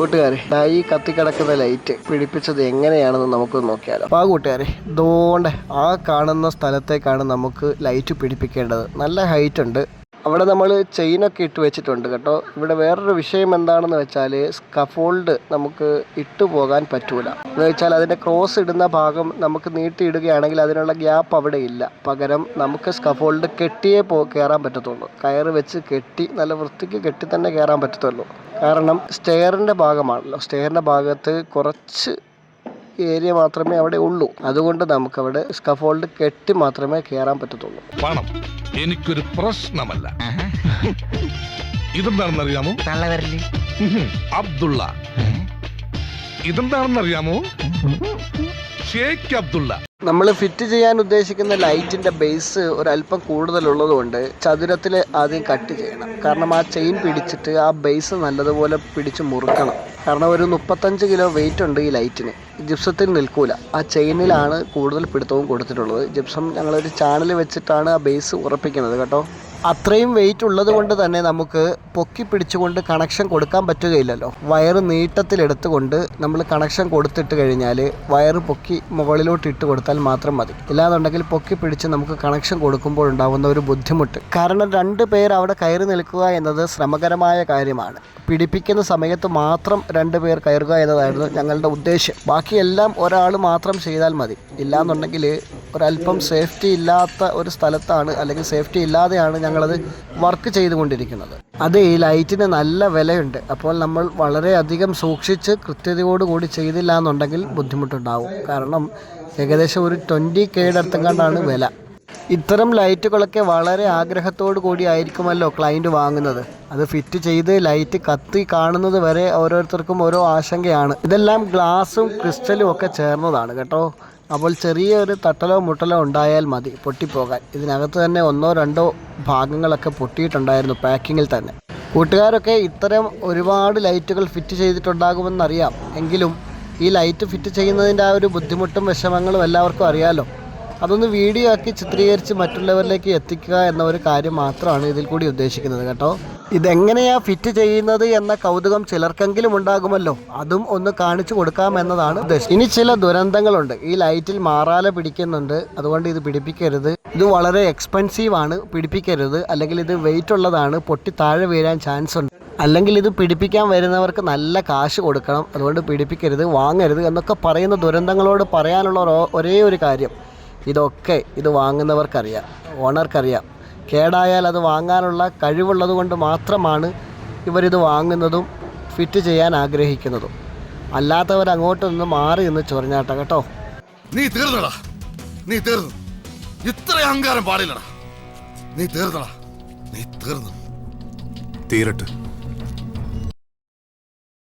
കൂട്ടുകാരെ, ഈ കത്തിക്കിടക്കുന്ന ലൈറ്റ് പിടിപ്പിച്ചത് എങ്ങനെയാണെന്ന് നമുക്ക് നോക്കിയാലോ. അപ്പോൾ കൂട്ടുകാരെ, ദോണ്ടെ ആ കാണുന്ന സ്ഥലത്തേക്കാണ് നമുക്ക് ലൈറ്റ് പിടിപ്പിക്കേണ്ടത്. നല്ല ഹൈറ്റ് ഉണ്ട്. അവിടെ നമ്മൾ ചെയിനൊക്കെ ഇട്ട് വെച്ചിട്ടുണ്ട് കേട്ടോ. ഇവിടെ വേറൊരു വിഷയം എന്താണെന്ന് വെച്ചാൽ സ്കഫോൾഡ് നമുക്ക് ഇട്ടു പോകാൻ പറ്റൂല. എന്ന് വെച്ചാൽ അതിൻ്റെ ക്രോസ് ഇടുന്ന ഭാഗം നമുക്ക് നീട്ടിയിടുകയാണെങ്കിൽ അതിനുള്ള ഗ്യാപ്പ് അവിടെ ഇല്ല. പകരം നമുക്ക് സ്കഫോൾഡ് കെട്ടിയേ കയറാൻ പറ്റത്തുള്ളൂ. കയറ് വെച്ച് കെട്ടി നല്ല വൃത്തിക്ക് കെട്ടി തന്നെ കയറാൻ പറ്റത്തുള്ളൂ. കാരണം സ്റ്റെയറിൻ്റെ ഭാഗമാണല്ലോ. സ്റ്റെയറിൻ്റെ ഭാഗത്ത് കുറച്ച് ഏരിയ മാത്രമേ അവിടെ ഉള്ളൂ. അതുകൊണ്ട് നമുക്കവിടെ സ്കഫോൾഡ് കെട്ടി മാത്രമേ കയറാൻ പറ്റത്തുള്ളൂ. പണം എനിക്കൊരു പ്രശ്നമല്ല. ഇതെന്താണെന്നറിയാമോ? അബ്ദുള്ള. ഇതെന്താണെന്നറിയാമോ? ഷേഖ് അബ്ദുള്ള. നമ്മൾ ഫിറ്റ് ചെയ്യാൻ ഉദ്ദേശിക്കുന്ന ലൈറ്റിൻ്റെ ബേസ് ഒരല്പം കൂടുതലുള്ളതുകൊണ്ട് ചതുരത്തിൽ ആദ്യം കട്ട് ചെയ്യണം. കാരണം ആ ചെയിൻ പിടിച്ചിട്ട് ആ ബേസ് നല്ലതുപോലെ പിടിച്ച് മുറുക്കണം. കാരണം ഒരു 35 കിലോ വെയിറ്റ് ഉണ്ട് ഈ ലൈറ്റിന്. ജിപ്സത്തിൽ നിൽക്കൂല. ആ ചെയിനിലാണ് കൂടുതൽ പിടുത്തവും കൊടുത്തിട്ടുള്ളത്. ജിപ്സം ഞങ്ങളൊരു ചാനൽ വെച്ചിട്ടാണ് ആ ബേസ് ഉറപ്പിക്കുന്നത് കേട്ടോ. അത്രയും വെയിറ്റ് ഉള്ളത് കൊണ്ട് തന്നെ നമുക്ക് പൊക്കി പിടിച്ചുകൊണ്ട് കണക്ഷൻ കൊടുക്കാൻ പറ്റുകയില്ലല്ലോ. വയറ് നീട്ടത്തിലെടുത്തുകൊണ്ട് നമ്മൾ കണക്ഷൻ കൊടുത്തിട്ട് കഴിഞ്ഞാൽ വയറ് പൊക്കി മുകളിലോട്ട് ഇട്ട് കൊടുത്താൽ മാത്രം മതി. ഇല്ലാന്നുണ്ടെങ്കിൽ പൊക്കി പിടിച്ച് നമുക്ക് കണക്ഷൻ കൊടുക്കുമ്പോൾ ഉണ്ടാകുന്ന ഒരു ബുദ്ധിമുട്ട്. കാരണം 2 പേർ അവിടെ കയറി നിൽക്കുക എന്നത് ശ്രമകരമായ കാര്യമാണ്. പിടിപ്പിക്കുന്ന സമയത്ത് മാത്രം 2 പേർ കയറുക എന്നതായിരുന്നു ഞങ്ങളുടെ ഉദ്ദേശം. ബാക്കിയെല്ലാം ഒരാൾ മാത്രം ചെയ്താൽ മതി. ഇല്ലാന്നുണ്ടെങ്കിൽ ഒരല്പം സേഫ്റ്റി ഇല്ലാത്ത ഒരു സ്ഥലത്താണ്, അല്ലെങ്കിൽ സേഫ്റ്റി ഇല്ലാതെയാണ് ഞങ്ങളത് വർക്ക് ചെയ്തുകൊണ്ടിരിക്കുന്നത്. അത് ഈ ലൈറ്റിന് നല്ല വിലയുണ്ട്. അപ്പോൾ നമ്മൾ വളരെയധികം സൂക്ഷിച്ച് കൃത്യതയോടുകൂടി ചെയ്തില്ല എന്നുണ്ടെങ്കിൽ ബുദ്ധിമുട്ടുണ്ടാവും. കാരണം ഏകദേശം ഒരു 20K അടുത്തെങ്ങാണ്ടാണ് വില. ഇത്തരം ലൈറ്റുകളൊക്കെ വളരെ ആഗ്രഹത്തോടു കൂടി ആയിരിക്കുമല്ലോ ക്ലയൻറ്റ് വാങ്ങുന്നത്. അത് ഫിറ്റ് ചെയ്ത് ലൈറ്റ് കത്തി കാണുന്നത് വരെ ഓരോരുത്തർക്കും ഓരോ ആശങ്കയാണ്. ഇതെല്ലാം ഗ്ലാസും ക്രിസ്റ്റലും ഒക്കെ ചേർന്നതാണ് കേട്ടോ. അപ്പോൾ ചെറിയൊരു തട്ടലോ മുട്ടലോ ഉണ്ടായാൽ മതി പൊട്ടിപ്പോകാൻ. ഇതിനകത്ത് തന്നെ 1-2 ഭാഗങ്ങളൊക്കെ പൊട്ടിയിട്ടുണ്ടായിരുന്നു പാക്കിങ്ങിൽ തന്നെ. കൂട്ടുകാരൊക്കെ ഇത്തരം ഒരുപാട് ലൈറ്റുകൾ ഫിറ്റ് ചെയ്തിട്ടുണ്ടാകുമെന്നറിയാം. എങ്കിലും ഈ ലൈറ്റ് ഫിറ്റ് ചെയ്യുന്നതിൻ്റെ ആ ഒരു ബുദ്ധിമുട്ടും വിഷമങ്ങളും എല്ലാവർക്കും അറിയാമല്ലോ. അതൊന്ന് വീഡിയോ ആക്കി ചിത്രീകരിച്ച് മറ്റുള്ളവരിലേക്ക് എത്തിക്കുക എന്ന ഒരു കാര്യം മാത്രമാണ് ഇതിൽ കൂടി ഉദ്ദേശിക്കുന്നത് കേട്ടോ. ഇതെങ്ങനെയാണ് ഫിറ്റ് ചെയ്യുന്നത് എന്ന കൗതുകം ചിലർക്കെങ്കിലും ഉണ്ടാകുമല്ലോ. അതും ഒന്ന് കാണിച്ചു കൊടുക്കാമെന്നതാണ് ഉദ്ദേശം. ഇനി ചില ദുരന്തങ്ങളുണ്ട്. ഈ ലൈറ്റിൽ മാറാല പിടിക്കുന്നുണ്ട്. അതുകൊണ്ട് ഇത് പിടിപ്പിക്കരുത്. ഇത് വളരെ എക്സ്പെൻസീവ് ആണ്, പിടിപ്പിക്കരുത്. അല്ലെങ്കിൽ ഇത് വെയിറ്റ് ഉള്ളതാണ്, പൊട്ടി താഴെ വീഴാൻ ചാൻസ് ഉണ്ട്. അല്ലെങ്കിൽ ഇത് പിടിപ്പിക്കാൻ വരുന്നവർക്ക് നല്ല കാശ് കൊടുക്കണം. അതുകൊണ്ട് പിടിപ്പിക്കരുത്, വാങ്ങരുത് എന്നൊക്കെ പറയുന്ന ദുരന്തങ്ങളോട് പറയാനുള്ള ഒരേ ഒരു കാര്യം, ഇത് വാങ്ങുന്നവർക്കറിയാം, ഓണർക്കറിയാം. കേടായാൽ അത് വാങ്ങാനുള്ള കഴിവുള്ളത് കൊണ്ട് മാത്രമാണ് ഇവരിത് വാങ്ങുന്നതും ഫിറ്റ് ചെയ്യാൻ ആഗ്രഹിക്കുന്നതും. അല്ലാത്തവർ അങ്ങോട്ടൊന്ന് മാറി നിന്ന് ചൊറിഞ്ഞാട്ട കേട്ടോ. നീ തീർന്നടാ, നീ തീർന്നു. ഇത്ര അഹങ്കാരം പാടില്ലടാ. നീ തീർന്നടാ, നീ തീർന്നു. തീരട്ടെ.